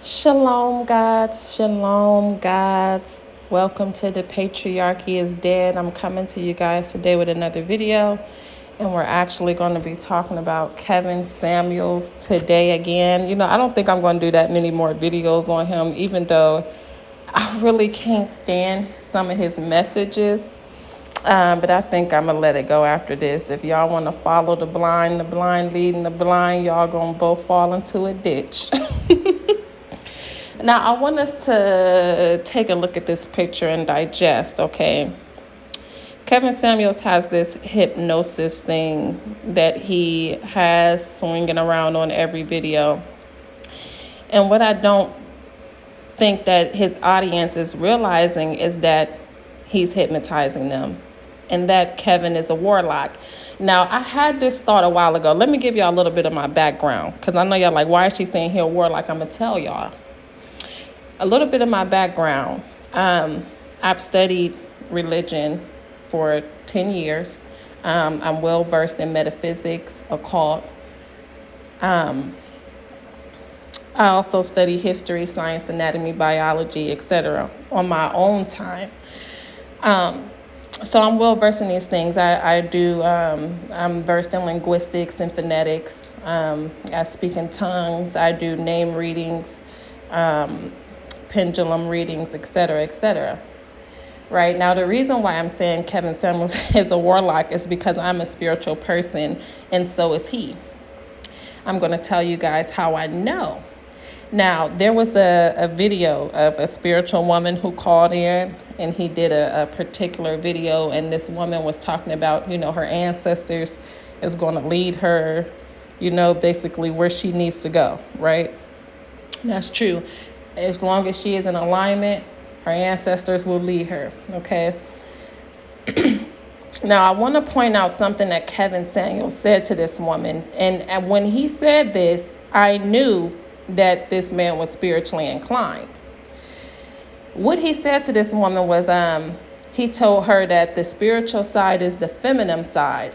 Shalom, gods. Shalom, gods. Welcome to The Patriarchy is Dead. I'm coming to you guys today with another video, and we're actually going to be talking about Kevin Samuels today again. I don't think I'm going to do that many more videos on him, even though I really can't stand some of his messages. But I think I'm going to let it go after this. If y'all want to follow the blind leading the blind, y'all going to both fall into a ditch. Now, I want us to take a look at this picture and digest, okay? Kevin Samuels has this hypnosis thing that he has swinging around on every video. And what I don't think that his audience is realizing is that he's hypnotizing them and that Kevin is a warlock. Now, I had this thought a while ago. Let me give y'all a little bit of my background, because I know y'all like, why is she saying he a warlock? I'm going to tell y'all. A little bit of my background. I've studied religion for 10 years. I'm well versed in metaphysics, occult. I also study history, science, anatomy, biology, etc. on my own time. So I'm well versed in these things. I'm versed in linguistics and phonetics. I speak in tongues. I do name readings. Pendulum readings, etc. Right now, the reason why I'm saying Kevin Samuels is a warlock is because I'm a spiritual person, and so is he. I'm going to tell you guys how I know. Now, there was a video of a spiritual woman who called in, and he did a particular video, and this woman was talking about, her ancestors is going to lead her, basically where she needs to go, right? That's true. As long as she is in alignment, her ancestors will lead her, okay? Now, I want to point out something that Kevin Samuels said to this woman. And when he said this, I knew that this man was spiritually inclined. What he said to this woman was, he told her that the spiritual side is the feminine side,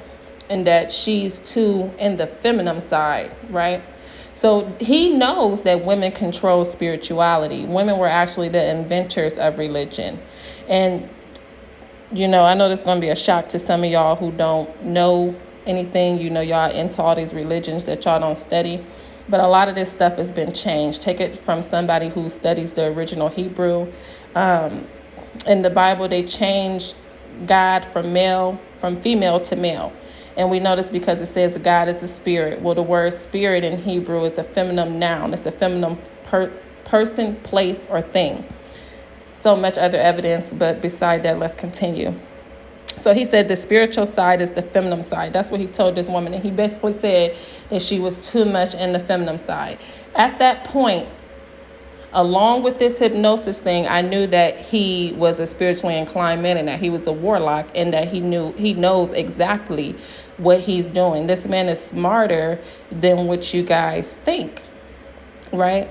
and that she's too in the feminine side, right? So he knows that women control spirituality. Women were actually the inventors of religion. And, I know there's going to be a shock to some of y'all who don't know anything. Y'all into all these religions that y'all don't study. But a lot of this stuff has been changed. Take it from somebody who studies the original Hebrew. In the Bible, they changed God from female to male. And we know this because it says God is a spirit. Well, the word spirit in Hebrew is a feminine noun. It's a feminine person, place, or thing. So much other evidence, but beside that, let's continue. So he said the spiritual side is the feminine side. That's what he told this woman. And he basically said that she was too much in the feminine side. At that point, along with this hypnosis thing, I knew that he was a spiritually inclined man and that he was a warlock, and that he knows exactly what he's doing. This man is smarter than what you guys think, right?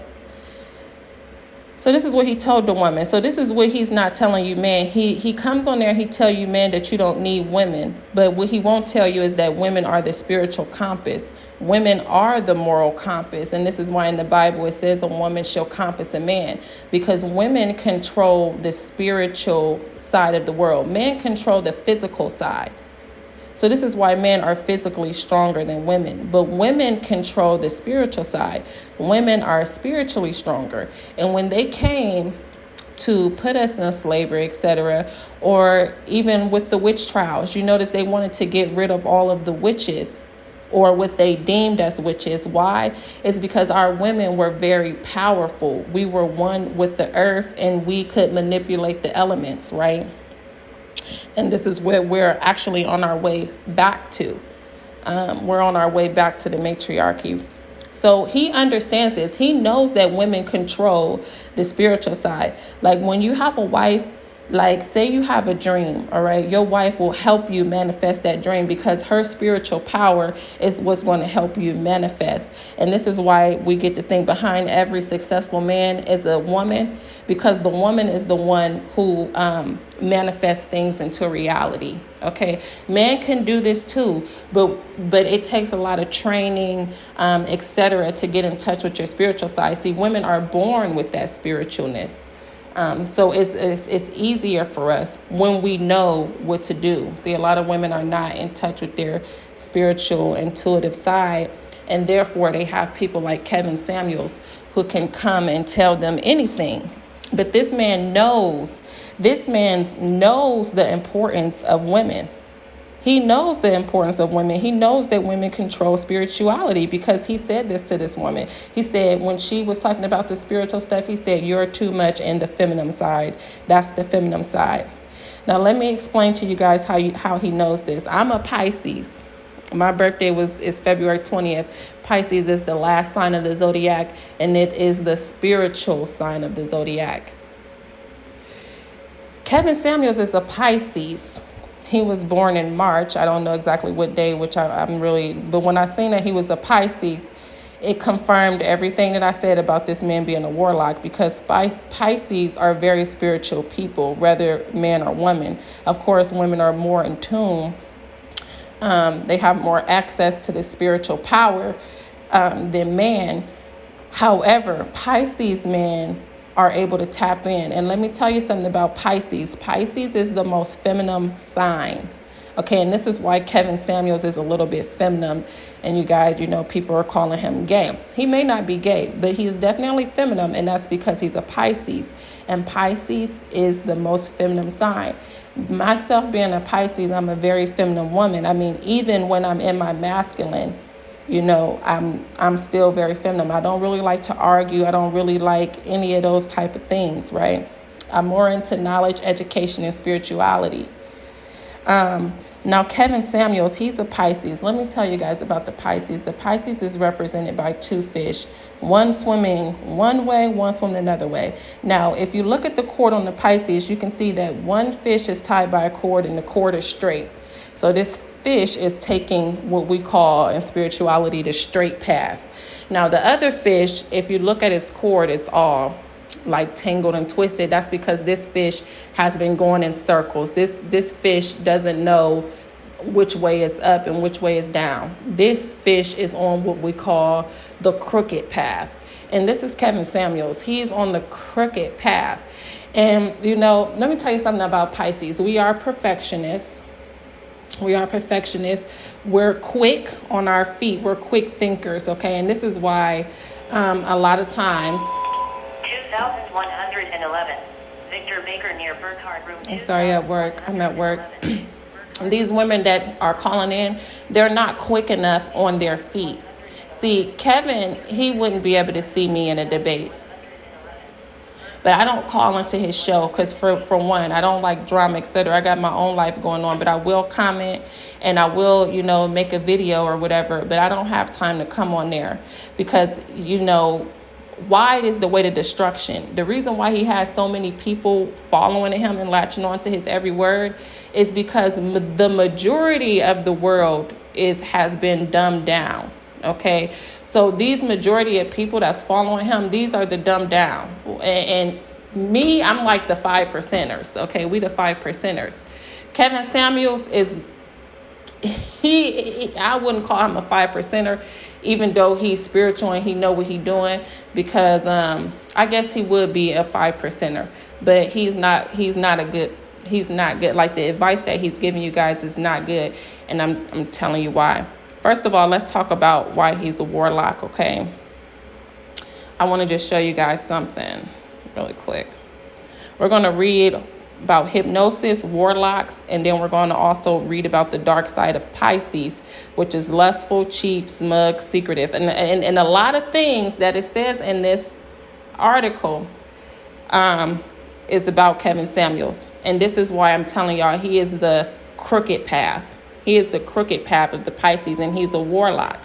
So this is what he told the woman. So this is what he's not telling you, man. He comes on there, he tell you, man, that you don't need women. But what he won't tell you is that women are the spiritual compass. Women are the moral compass. And this is why in the Bible it says a woman shall compass a man. Because women control the spiritual side of the world. Men control the physical side. So this is why men are physically stronger than women. But women control the spiritual side. Women are spiritually stronger. And when they came to put us in slavery, etc., or even with the witch trials, you notice they wanted to get rid of all of the witches, or what they deemed as witches. Why? It's because our women were very powerful. We were one with the earth, and we could manipulate the elements, right? And this is where we're actually on our way back to. We're on our way back to the matriarchy. So he understands this. He knows that women control the spiritual side. Like when you have a wife Like, say you have a dream, all right? Your wife will help you manifest that dream because her spiritual power is what's going to help you manifest. And this is why we get to think behind every successful man is a woman, because the woman is the one who manifests things into reality. Okay, man can do this too, but it takes a lot of training, etc., to get in touch with your spiritual side. See, women are born with that spiritualness. So it's easier for us when we know what to do. See, a lot of women are not in touch with their spiritual, intuitive side, and therefore they have people like Kevin Samuels who can come and tell them anything. But this man knows the importance of women. He knows the importance of women. He knows that women control spirituality because he said this to this woman. He said when she was talking about the spiritual stuff, he said, "You're too much in the feminine side." That's the feminine side. Now, let me explain to you guys how he knows this. I'm a Pisces. My birthday is February 20th. Pisces is the last sign of the zodiac, and it is the spiritual sign of the zodiac. Kevin Samuels is a Pisces. He was born in March. I don't know exactly what day, but when I seen that he was a Pisces, it confirmed everything that I said about this man being a warlock, because Pisces are very spiritual people, whether man or woman. Of course, women are more in tune. They have more access to the spiritual power than man. However, Pisces men are able to tap in. And let me tell you something about Pisces. Pisces is the most feminine sign. Okay, and this is why Kevin Samuels is a little bit feminine. And you guys, people are calling him gay. He may not be gay, but he's definitely feminine, and that's because he's a Pisces. And Pisces is the most feminine sign. Myself being a Pisces, I'm a very feminine woman. I mean, even when I'm in my masculine, I'm still very feminine. I don't really like to argue. I don't really like any of those type of things, right? I'm more into knowledge, education, and spirituality. Now, Kevin Samuels, he's a Pisces. Let me tell you guys about the Pisces. The Pisces is represented by two fish, one swimming one way, one swimming another way. Now, if you look at the cord on the Pisces, you can see that one fish is tied by a cord and the cord is straight. So this fish is taking what we call in spirituality the straight path. Now, the other fish, if you look at its cord, it's all like tangled and twisted. That's because this fish has been going in circles. This fish doesn't know which way is up and which way is down. This fish is on what we call the crooked path. And this is Kevin Samuels. He's on the crooked path. And, let me tell you something about Pisces. We are perfectionists. We're quick on our feet. We're quick thinkers, okay? And this is why a lot of times... 2111. Victor Baker near Burkhardt Room. I'm sorry, I'm at work. These women that are calling in, they're not quick enough on their feet. See, Kevin, he wouldn't be able to see me in a debate. But I don't call into his show because, for one, I don't like drama, etc. I got my own life going on, but I will comment and I will, make a video or whatever. But I don't have time to come on there because, wide is the way to destruction. The reason why he has so many people following him and latching on to his every word is because the majority of the world has been dumbed down. Okay, so these majority of people that's following him, these are the dumbed down. And me, I'm like the 5%ers. Okay, we the 5%ers. Kevin Samuels I wouldn't call him a 5%er, even though he's spiritual and he know what he's doing, because I guess he would be a 5%er, but he's not good. Like, the advice that he's giving you guys is not good, and I'm telling you why. First of all, let's talk about why he's a warlock, okay? I want to just show you guys something really quick. We're going to read about hypnosis, warlocks, and then we're going to also read about the dark side of Pisces, which is lustful, cheap, smug, secretive. And a lot of things that it says in this article is about Kevin Samuels. And this is why I'm telling y'all he is the crooked path. He is the crooked path of the Pisces, and he's a warlock.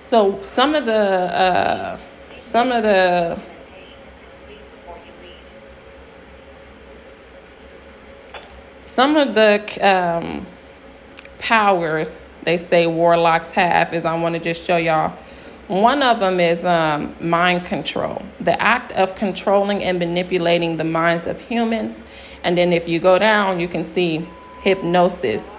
So some of the Some of the powers they say warlocks have is I want to just show y'all. One of them is mind control, the act of controlling and manipulating the minds of humans. And then if you go down, you can see hypnosis,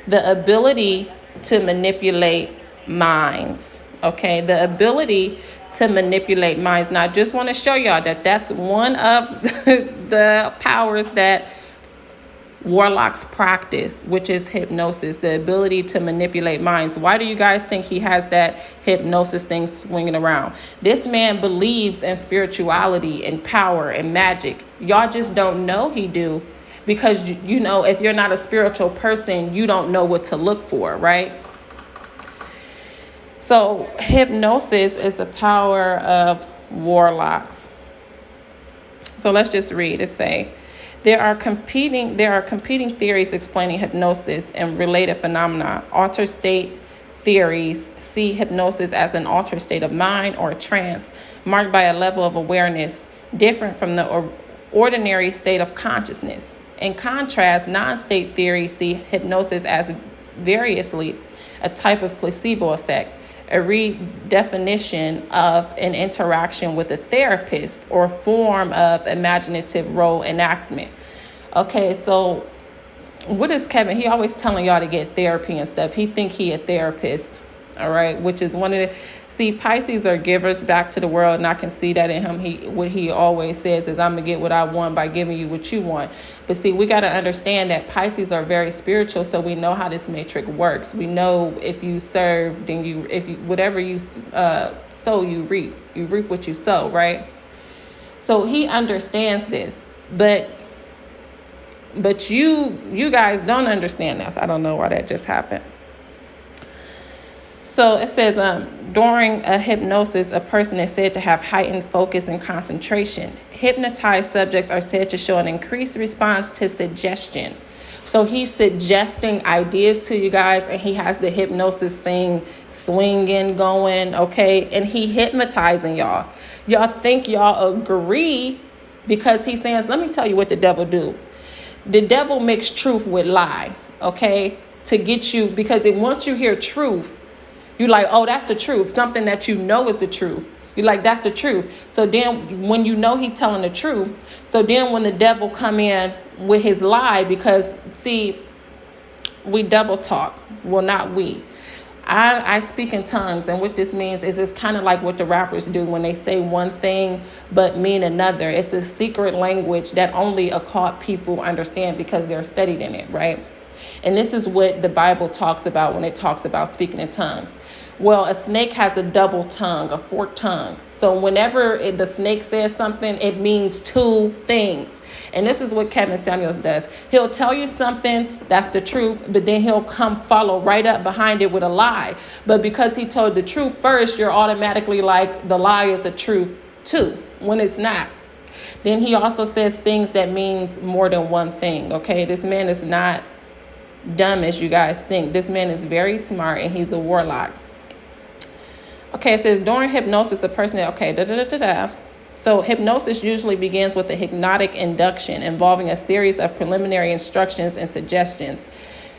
the ability to manipulate minds. Okay, the ability to manipulate minds. Now, I just want to show y'all that that's one of the powers that warlocks practice, which is hypnosis, the ability to manipulate minds. Why do you guys think he has that hypnosis thing swinging around? This man believes in spirituality and power and magic. Y'all just don't know he do, because you know, if you're not a spiritual person, you don't know what to look for, right? So hypnosis is the power of warlocks. So let's just read it. Say, there are competing theories explaining hypnosis and related phenomena. Altered state theories see hypnosis as an altered state of mind or a trance marked by a level of awareness different from the ordinary state of consciousness. In contrast, non-state theories see hypnosis as variously a type of placebo effect, a redefinition of an interaction with a therapist, or form of imaginative role enactment. Okay, so what is Kevin? He always telling y'all to get therapy and stuff. He think he a therapist, all right, which is one of the... See, Pisces are givers back to the world, and I can see that in him. What he always says is, I'm going to get what I want by giving you what you want. But see, we got to understand that Pisces are very spiritual, so we know how this matrix works. We know if you serve, then whatever you sow, you reap. You reap what you sow, right? So he understands this, but you guys don't understand this. I don't know why that just happened. So it says, during a hypnosis, a person is said to have heightened focus and concentration. Hypnotized subjects are said to show an increased response to suggestion. So he's suggesting ideas to you guys, and he has the hypnosis thing swinging, going, okay? And he hypnotizing y'all. Y'all think y'all agree because he's saying, let me tell you what the devil do. The devil makes truth with lie, okay? To get you, because once you hear truth, you're like, oh, that's the truth. Something that you know is the truth. You're like, that's the truth. So then when you know he's telling the truth, so then when the devil come in with his lie, because see, we double talk. Well, not we. I speak in tongues, and what this means is it's kind of like what the rappers do when they say one thing but mean another. It's a secret language that only occult people understand because they're studied in it, right? And this is what the Bible talks about when it talks about speaking in tongues. Well, a snake has a double tongue, a forked tongue. So whenever the snake says something, it means two things. And this is what Kevin Samuels does. He'll tell you something that's the truth, but then he'll come follow right up behind it with a lie. But because he told the truth first, you're automatically like, the lie is a truth too, when it's not. Then he also says things that means more than one thing, okay? This man is not dumb as you guys think. This man is very smart, and he's a warlock. Okay, it says during hypnosis, a person, So hypnosis usually begins with a hypnotic induction involving a series of preliminary instructions and suggestions.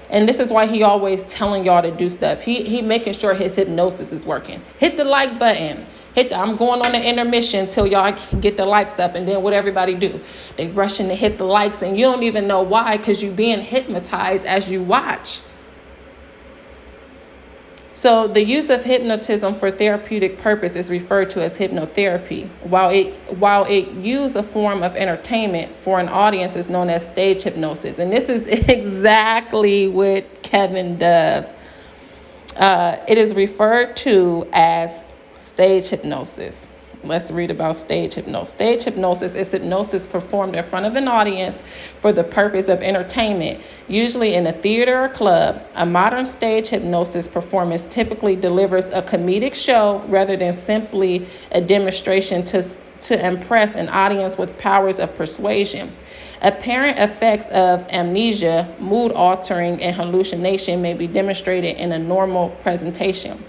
And this is why he always telling y'all to do stuff. He making sure his hypnosis is working. Hit the like button. I'm going on an intermission till y'all get the likes up, and then what everybody do? They rushing to hit the likes, and you don't even know why, because you're being hypnotized as you watch. So the use of hypnotism for therapeutic purpose is referred to as hypnotherapy, while it use a form of entertainment for an audience is known as stage hypnosis. And this is exactly what Kevin does. It is referred to as stage hypnosis. Let's read about stage hypnosis. Stage hypnosis is hypnosis performed in front of an audience for the purpose of entertainment, usually in a theater or club. A modern stage hypnosis performance typically delivers a comedic show rather than simply a demonstration to impress an audience with powers of persuasion. Apparent effects of amnesia, mood altering, and hallucination may be demonstrated in a normal presentation.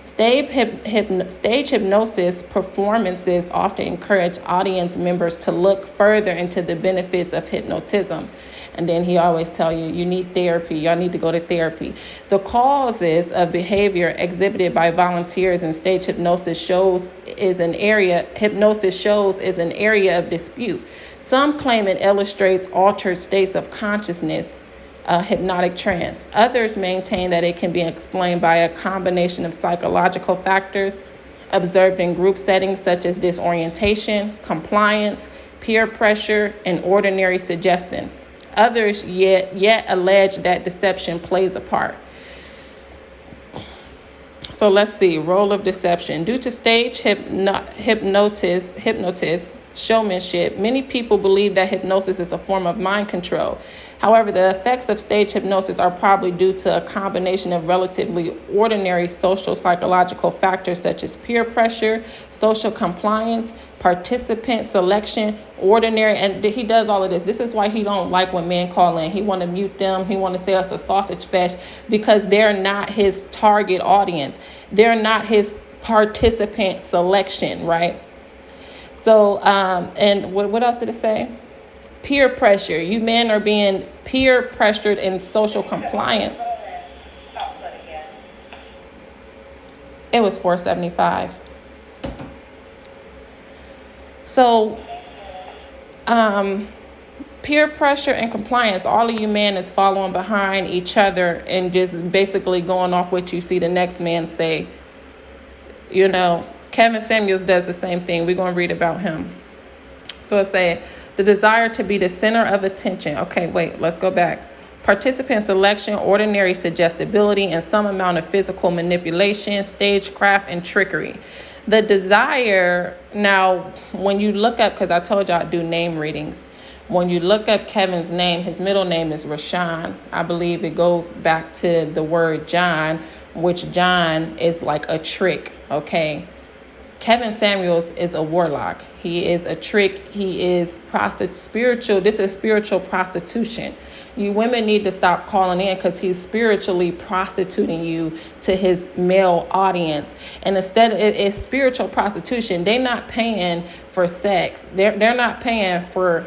Stage hypnosis performances often encourage audience members to look further into the benefits of hypnotism. And then he always tell you, you need therapy. Y'all need to go to therapy. The causes of behavior exhibited by volunteers in stage hypnosis shows is an area of dispute. Some claim it illustrates altered states of consciousness, hypnotic trance. Others maintain that it can be explained by a combination of psychological factors observed in group settings such as disorientation, compliance, peer pressure, and ordinary suggestion. Others yet allege that deception plays a part. So let's see, role of deception. Due to stage hypnosis, showmanship, many people believe that hypnosis is a form of mind control. However, the effects of stage hypnosis are probably due to a combination of relatively ordinary social psychological factors such as peer pressure, social compliance, participant selection, ordinary, and he does all of this. This is why he don't like when men call in. He want to mute them. He want to say it's a sausage fest because they're not his target audience. They're not his participant selection, right? So, and what else did it say? Peer pressure. You men are being peer pressured in social compliance. It was $4.75. So, peer pressure and compliance. All of you men is following behind each other and just basically going off what you see the next man say. You know, Kevin Samuels does the same thing. We're going to read about him. So it says, the desire to be the center of attention. Okay, wait, let's go back. Participant selection, ordinary suggestibility, and some amount of physical manipulation, stagecraft, and trickery. The desire, now, when you look up, because I told you I do name readings. When you look up Kevin's name, his middle name is Rashawn. I believe it goes back to the word John, which John is like a trick, okay? Kevin Samuels is a warlock. He is a trick. He is spiritual. This is spiritual prostitution. You women need to stop calling in because he's spiritually prostituting you to his male audience. And instead, it's spiritual prostitution. They're not paying for sex. They're not paying for,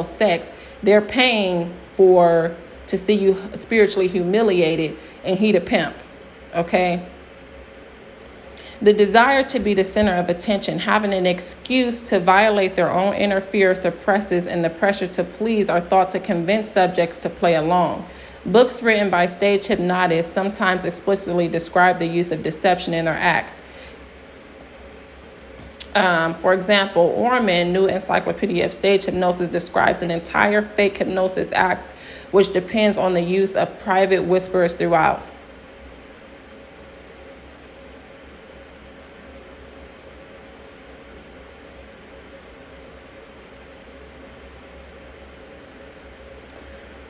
sex. They're paying to see you spiritually humiliated, and he the pimp. Okay? The desire to be the center of attention, having an excuse to violate their own inner fear suppresses, and the pressure to please are thought to convince subjects to play along. Books written by stage hypnotists sometimes explicitly describe the use of deception in their acts. For example, Orman, New Encyclopedia of Stage Hypnosis, describes an entire fake hypnosis act, which depends on the use of private whisperers throughout.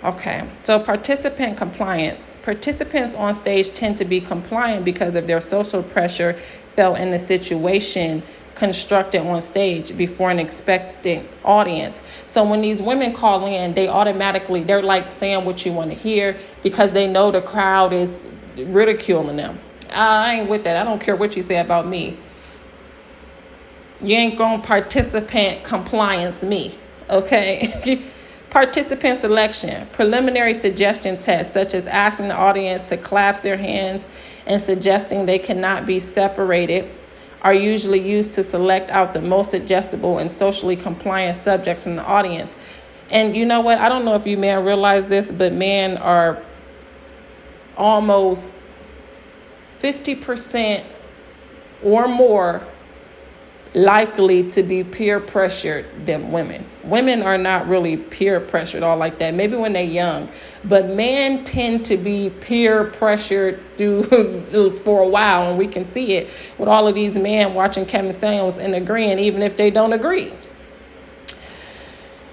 Okay, so participant compliance. Participants on stage tend to be compliant because of their social pressure felt in the situation constructed on stage before an expectant audience. So when these women call in, they're like saying what you want to hear because they know the crowd is ridiculing them. I ain't with that. I don't care what you say about me. You ain't gonna participant compliance me, okay? Participant selection, preliminary suggestion tests, such as asking the audience to clasp their hands and suggesting they cannot be separated, are usually used to select out the most suggestible and socially compliant subjects from the audience. And you know what? I don't know if you men realize this, but men are almost 50% or more likely to be peer pressured than women. Women are not really peer pressured all like that, maybe when they're young, but men tend to be peer pressured for a while, and we can see it with all of these men watching Kevin Samuels and agreeing even if they don't agree.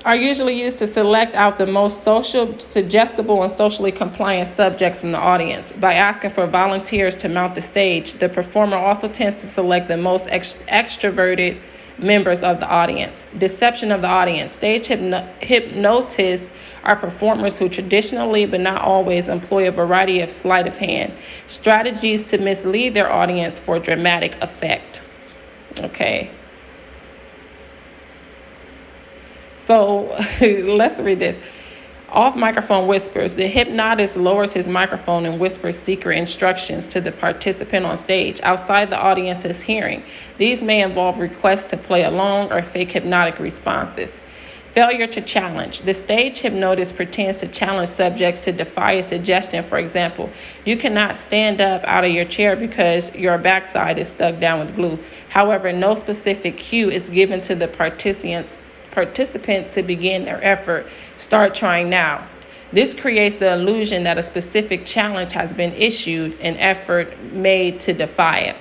Are usually used to select out the most suggestible and socially compliant subjects from the audience. By asking for volunteers to mount the stage, the performer also tends to select the most extroverted members of the audience. Deception of the audience. Stage hypnotists are performers who traditionally but not always employ a variety of sleight of hand strategies to mislead their audience for dramatic effect. Okay. So let's read this. Off microphone whispers. The hypnotist lowers his microphone and whispers secret instructions to the participant on stage outside the audience's hearing. These may involve requests to play along or fake hypnotic responses. Failure to challenge. The stage hypnotist pretends to challenge subjects to defy a suggestion. For example, you cannot stand up out of your chair because your backside is stuck down with glue. However, no specific cue is given to the participant to begin their effort. Start trying now. This creates the illusion that a specific challenge has been issued, an effort made to defy it.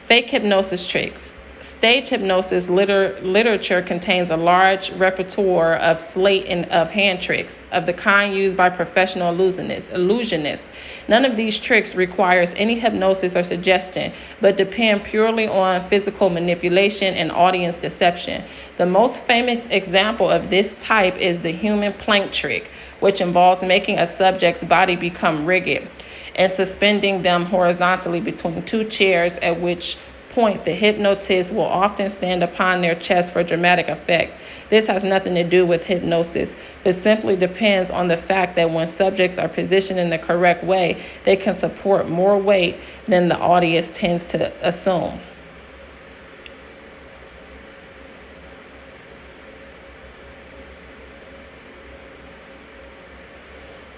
Fake hypnosis tricks. Stage hypnosis literature contains a large repertoire of sleight and of hand tricks of the kind used by professional illusionists. None of these tricks requires any hypnosis or suggestion, but depend purely on physical manipulation and audience deception. The most famous example of this type is the human plank trick, which involves making a subject's body become rigid and suspending them horizontally between two chairs, at which point the hypnotist will often stand upon their chest for dramatic effect. This has nothing to do with hypnosis, but simply depends on the fact that when subjects are positioned in the correct way, they can support more weight than the audience tends to assume.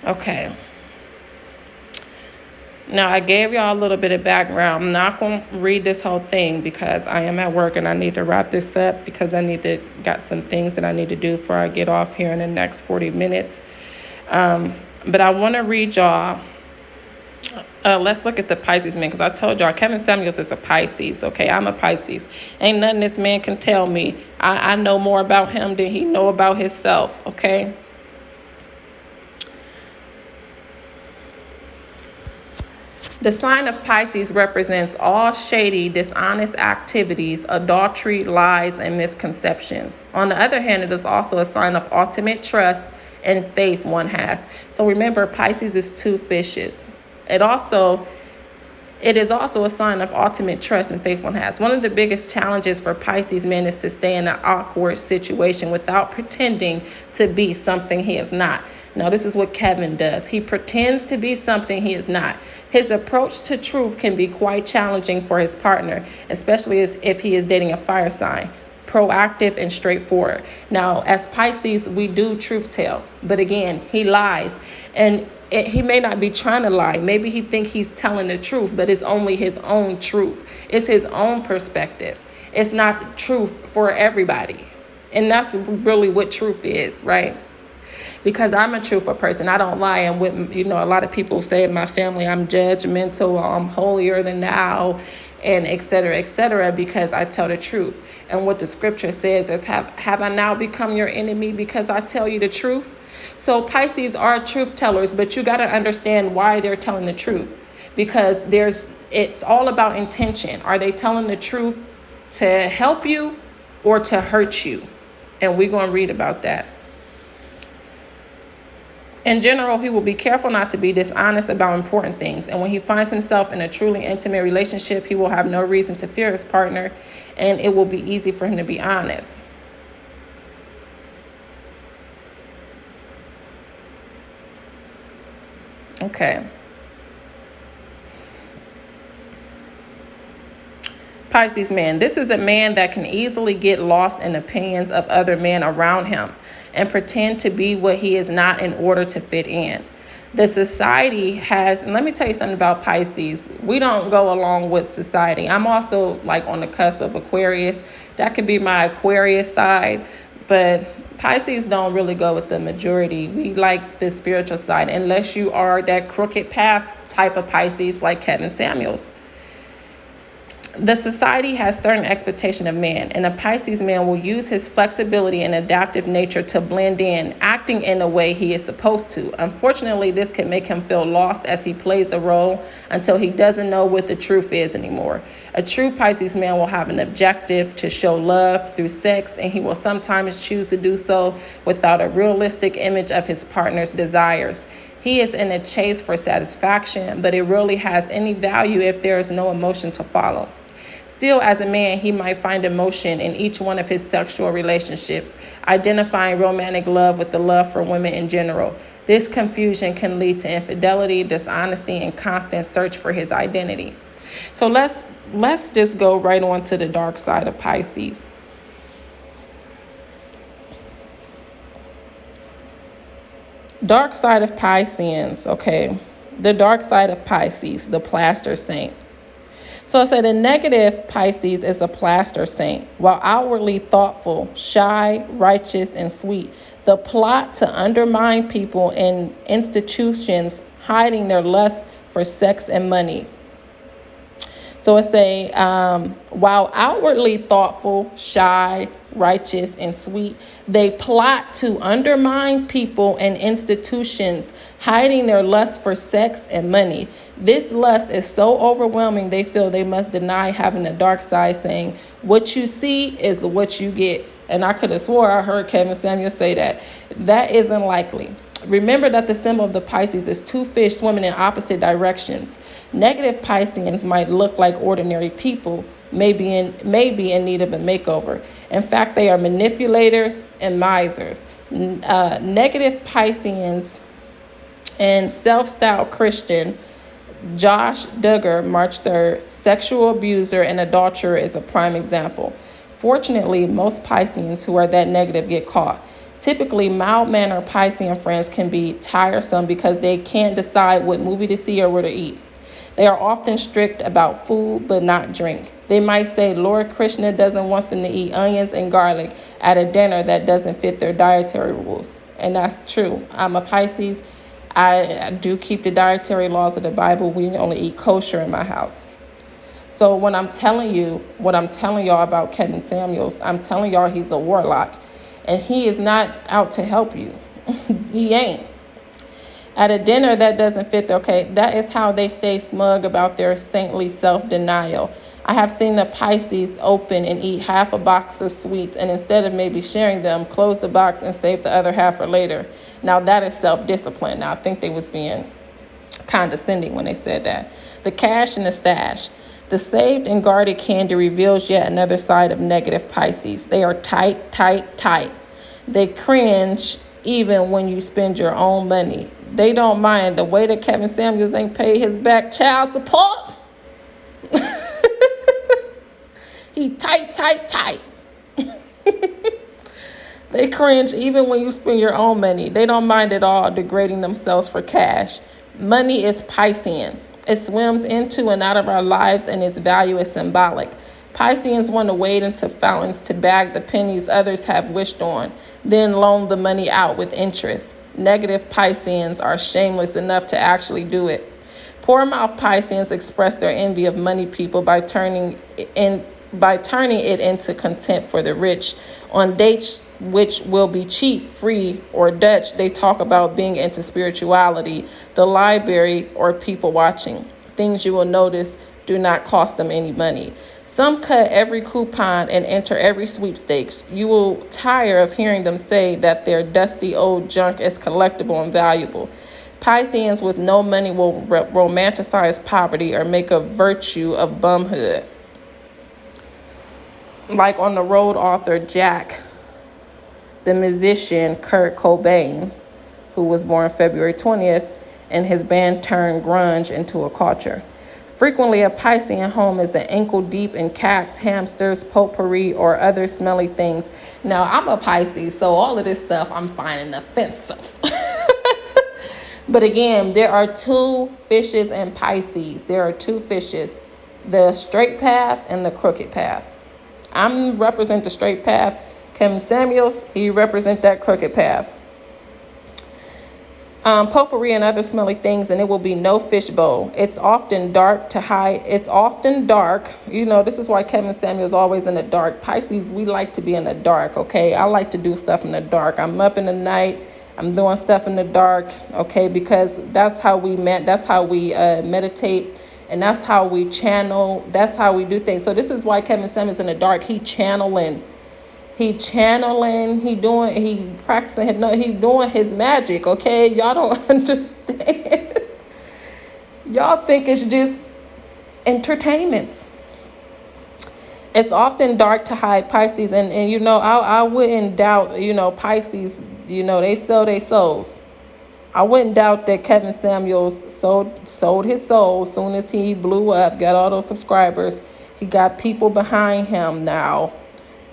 Okay. Now, I gave y'all a little bit of background. I'm not going to read this whole thing because I am at work and I need to wrap this up because got some things that I need to do before I get off here in the next 40 minutes. But I want to read y'all. Let's look at the Pisces man, because I told y'all Kevin Samuels is a Pisces. Okay, I'm a Pisces. Ain't nothing this man can tell me. I know more about him than he know about himself. Okay. The sign of Pisces represents all shady, dishonest activities, adultery, lies, and misconceptions. On the other hand, it is also a sign of ultimate trust and faith one has. So remember, Pisces is two fishes. It is also a sign of ultimate trust and faith one has. One of the biggest challenges for Pisces men is to stay in an awkward situation without pretending to be something he is not. Now, this is what Kevin does. He pretends to be something he is not. His approach to truth can be quite challenging for his partner, especially if he is dating a fire sign. Proactive and straightforward. Now, as Pisces, we do truth tell, but again, he lies, and he may not be trying to lie. Maybe he thinks he's telling the truth, but it's only his own truth. It's his own perspective. It's not truth for everybody, and that's really what truth is, right? Because I'm a truthful person. I don't lie. And with, a lot of people say in my family, I'm judgmental, or I'm holier than thou, and et cetera, because I tell the truth. And what the scripture says is, have I now become your enemy because I tell you the truth? So Pisces are truth tellers, but you got to understand why they're telling the truth. Because it's all about intention. Are they telling the truth to help you or to hurt you? And we're going to read about that. In general, he will be careful not to be dishonest about important things. And when he finds himself in a truly intimate relationship, he will have no reason to fear his partner, and it will be easy for him to be honest. Okay. Pisces man. This is a man that can easily get lost in opinions of other men around him and pretend to be what he is not in order to fit in. The society has, and let me tell you something about Pisces. We don't go along with society. I'm also like on the cusp of Aquarius. That could be my Aquarius side, but Pisces don't really go with the majority. We like the spiritual side, unless you are that crooked path type of Pisces like Kevin Samuels. The society has certain expectation of man, and a Pisces man will use his flexibility and adaptive nature to blend in, acting in a way he is supposed to. Unfortunately, this can make him feel lost as he plays a role until he doesn't know what the truth is anymore. A true Pisces man will have an objective to show love through sex, and he will sometimes choose to do so without a realistic image of his partner's desires. He is in a chase for satisfaction, but it rarely has any value if there is no emotion to follow. Still, as a man, he might find emotion in each one of his sexual relationships, identifying romantic love with the love for women in general. This confusion can lead to infidelity, dishonesty, and constant search for his identity. So let's just go right on to the dark side of Pisces. Dark side of Pisceans, okay. The dark side of Pisces, the plaster saint. So I said the negative Pisces is a plaster saint. While outwardly thoughtful, shy, righteous, and sweet, the plot to undermine people and institutions, hiding their lust for sex and money. So it's while outwardly thoughtful, shy, righteous, and sweet, they plot to undermine people and institutions, hiding their lust for sex and money. This lust is so overwhelming, they feel they must deny having a dark side, saying, what you see is what you get. And I could have swore I heard Kevin Samuel say that. That isn't likely. Remember that the symbol of the Pisces is two fish swimming in opposite directions. Negative Pisceans might look like ordinary people, may be in need of a makeover. In fact, they are manipulators and misers. Negative Pisceans and self-styled Christian Josh Duggar, March 3rd, sexual abuser and adulterer, is a prime example. Fortunately, most Pisceans who are that negative get caught. Typically, mild-mannered Piscean friends can be tiresome because they can't decide what movie to see or where to eat. They are often strict about food but not drink. They might say Lord Krishna doesn't want them to eat onions and garlic at a dinner that doesn't fit their dietary rules. And that's true. I'm a Pisces. I do keep the dietary laws of the Bible. We only eat kosher in my house. So when I'm telling y'all about Kevin Samuels, I'm telling y'all he's a warlock. And he is not out to help you. He ain't. At a dinner that doesn't fit, that is how they stay smug about their saintly self-denial. I have seen the Pisces open and eat half a box of sweets, and instead of maybe sharing them, close the box and save the other half for later. Now that is self-discipline. Now I think they was being condescending when they said that. The cash and the stash. The saved and guarded candy reveals yet another side of negative Pisces. They are tight, tight, tight. They cringe even when you spend your own money. They don't mind the way that Kevin Samuels ain't paid his back child support. He tight, tight, tight. They cringe even when you spend your own money. They don't mind at all degrading themselves for cash. Money is Piscean. It swims into and out of our lives, and its value is symbolic. Pisceans want to wade into fountains to bag the pennies others have wished on, then loan the money out with interest. Negative Pisceans are shameless enough to actually do it. Poor mouth Pisceans express their envy of money people by turning it into contempt for the rich. On dates which will be cheap, free, or Dutch, they talk about being into spirituality, the library, or people watching. Things you will notice do not cost them any money. Some cut every coupon and enter every sweepstakes. You will tire of hearing them say that their dusty old junk is collectible and valuable. Pisceans with no money will romanticize poverty or make a virtue of bumhood. Like on the road author Jack, the musician Kurt Cobain, who was born February 20th, and his band turned grunge into a culture. Frequently, a Piscean home is an ankle deep in cats, hamsters, potpourri, or other smelly things. Now, I'm a Pisces, so all of this stuff I'm finding offensive. But again, there are two fishes in Pisces. There are two fishes, the straight path and the crooked path. I represent the straight path. Kevin Samuels, he represent that crooked path. potpourri and other smelly things, and it will be no fishbowl. It's often dark to hide. It's often dark. This is why Kevin Samuel's always in the dark. Pisces, we like to be in the dark, okay? I like to do stuff in the dark. I'm up in the night. I'm doing stuff in the dark, okay? Because that's how we meditate, and that's how we channel. That's how we do things. So this is why Kevin Samuel's in the dark. He practicing he doing his magic, okay? Y'all don't understand. Y'all think it's just entertainment. It's often dark to hide Pisces, and I wouldn't doubt, Pisces, they sell their souls. I wouldn't doubt that Kevin Samuels sold his soul as soon as he blew up, got all those subscribers. He got people behind him now,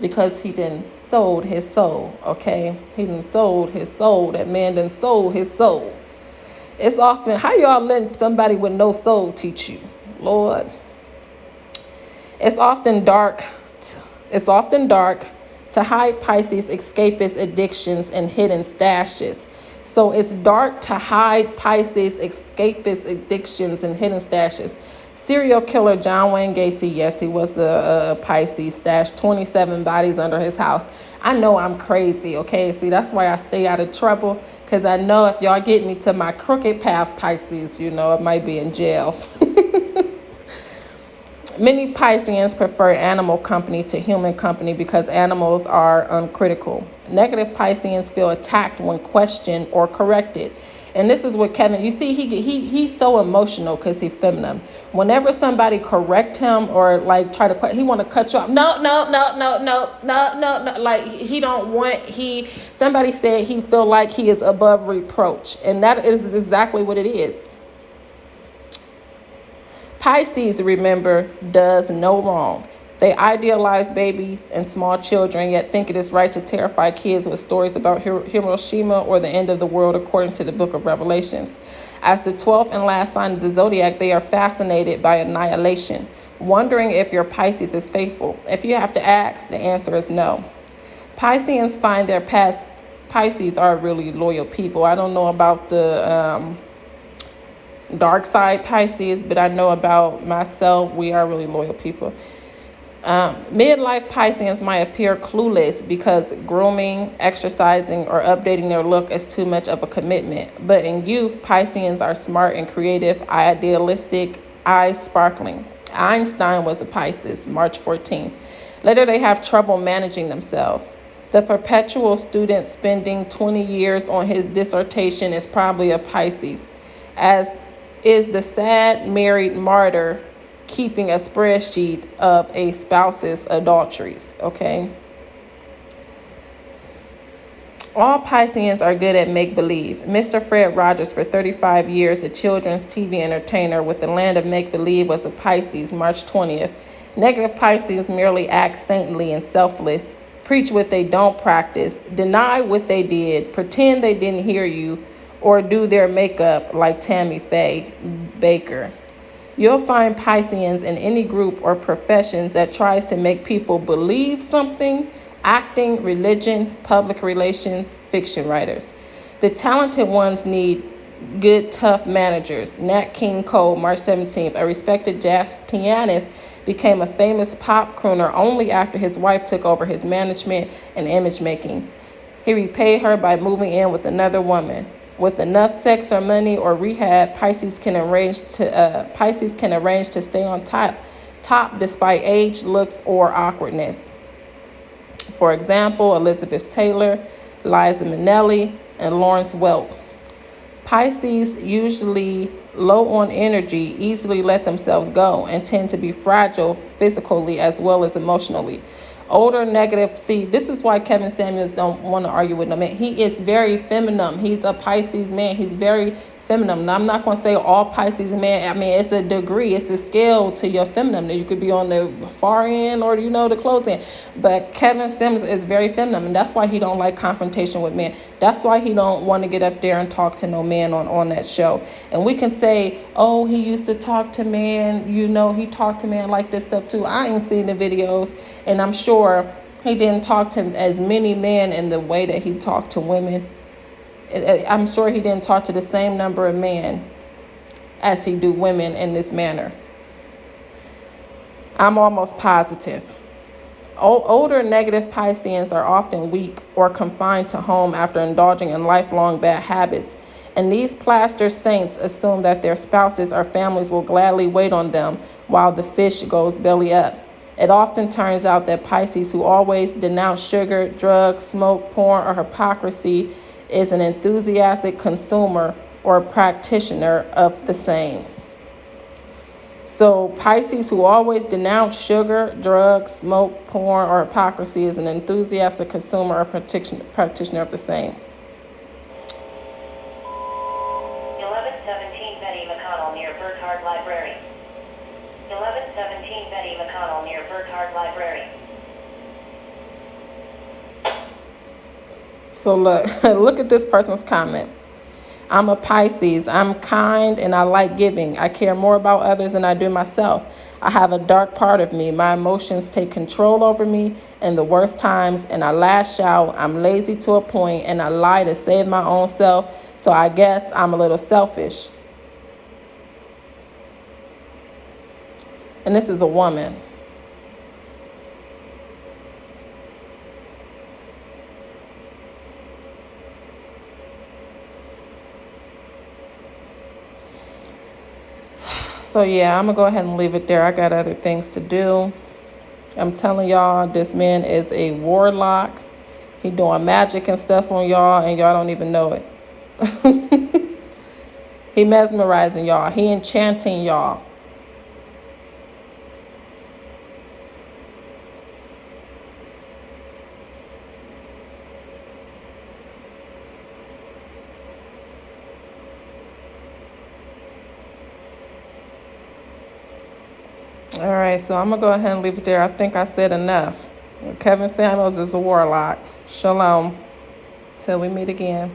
because he done sold his soul, okay? He done sold his soul. That man done sold his soul. It's often, how y'all letting somebody with no soul teach you? Lord. It's often dark to hide Pisces' escapist addictions and hidden stashes. So it's dark to hide Pisces' escapist addictions and hidden stashes. Serial killer John Wayne Gacy, yes, he was a Pisces, stashed 27 bodies under his house. I know I'm crazy, okay? See, that's why I stay out of trouble, because I know if y'all get me to my crooked path, Pisces, it might be in jail. Many Pisceans prefer animal company to human company because animals are uncritical. Negative Pisceans feel attacked when questioned or corrected. And this is what Kevin, you see, he's so emotional because he's feminine. Whenever somebody correct him or try to, he want to cut you off. No. Like somebody said he feel like he is above reproach. And that is exactly what it is. Pisces, remember, does no wrong. They idealize babies and small children, yet think it is right to terrify kids with stories about Hiroshima or the end of the world, according to the book of Revelations. As the 12th and last sign of the zodiac, they are fascinated by annihilation, wondering if your Pisces is faithful. If you have to ask, the answer is no. Pisceans find their past Pisces are really loyal people. I don't know about the dark side Pisces, but I know about myself, we are really loyal people. Midlife Pisceans might appear clueless because grooming, exercising, or updating their look is too much of a commitment. But in youth, Pisceans are smart and creative, idealistic, eyes sparkling. Einstein was a Pisces, March 14. Later, they have trouble managing themselves. The perpetual student spending 20 years on his dissertation is probably a Pisces, as is the sad married martyr keeping a spreadsheet of a spouse's adulteries, okay? All Pisceans are good at make-believe. Mr. Fred Rogers, for 35 years, a children's TV entertainer with the land of make-believe, was a Pisces, March 20th. Negative Pisces merely act saintly and selfless, preach what they don't practice, deny what they did, pretend they didn't hear you, or do their makeup like Tammy Faye Baker. You'll find Pisceans in any group or profession that tries to make people believe something: acting, religion, public relations, fiction writers. The talented ones need good, tough managers. Nat King Cole, March 17th, a respected jazz pianist, became a famous pop crooner only after his wife took over his management and image making. He repaid her by moving in with another woman. With enough sex or money or rehab, Pisces can arrange to stay on top despite age, looks, or awkwardness. For example, Elizabeth Taylor, Liza Minnelli, and Lawrence Welk. Pisces, usually low on energy, easily let themselves go and tend to be fragile physically as well as emotionally. Older negative, see, this is why Kevin Samuels don't want to argue with no man. He is very feminine. He's a Pisces man. He's very feminine. And I'm not going to say all Pisces men. I mean, it's a degree. It's a scale to your feminine. You could be on the far end or, the close end. But Kevin Samuels is very feminine. And that's why he don't like confrontation with men. That's why he don't want to get up there and talk to no man on that show. And we can say, oh, he used to talk to men. He talked to men like this stuff too. I ain't seen the videos. And I'm sure he didn't talk to as many men in the way that he talked to women. I'm sure he didn't talk to the same number of men as he do women in this manner. I'm almost positive. Older negative Pisceans are often weak or confined to home after indulging in lifelong bad habits. And these plaster saints assume that their spouses or families will gladly wait on them while the fish goes belly up. It often turns out that Pisces, who always denounce sugar, drugs, smoke, porn, or hypocrisy, is an enthusiastic consumer or practitioner of the same. So Pisces, who always denounce sugar, drugs, smoke, porn, or hypocrisy, is an enthusiastic consumer or practitioner of the same. 1117 Betty McConnell near Burkhardt Library. 1117 Betty McConnell near Burkhardt Library. So look at this person's comment. I'm a Pisces. I'm kind and I like giving. I care more about others than I do myself. I have a dark part of me. My emotions take control over me in the worst times, and I lash out. I'm lazy to a point, and I lie to save my own self. So I guess I'm a little selfish. And this is a woman. So yeah, I'm gonna go ahead and leave it there. I got other things to do. I'm telling y'all, this man is a warlock. He doing magic and stuff on y'all, and y'all don't even know it. He mesmerizing y'all. He enchanting y'all. All right, so I'm going to go ahead and leave it there. I think I said enough. Kevin Samuels is a warlock. Shalom. Till we meet again.